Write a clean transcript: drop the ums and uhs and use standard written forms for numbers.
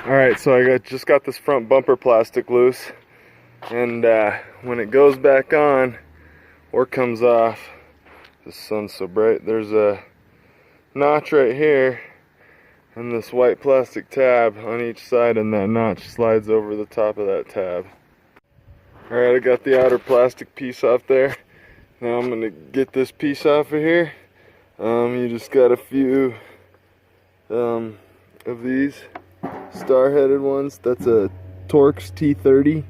Alright, so I just got this front bumper plastic loose, and when it goes back on or comes off, the sun's so bright, there's a notch right here and this white plastic tab on each side, and that notch slides over the top of that tab. Alright, I got the outer plastic piece off there. Now I'm going to get this piece off of here. You just got a few of these star-headed ones. That's a Torx T30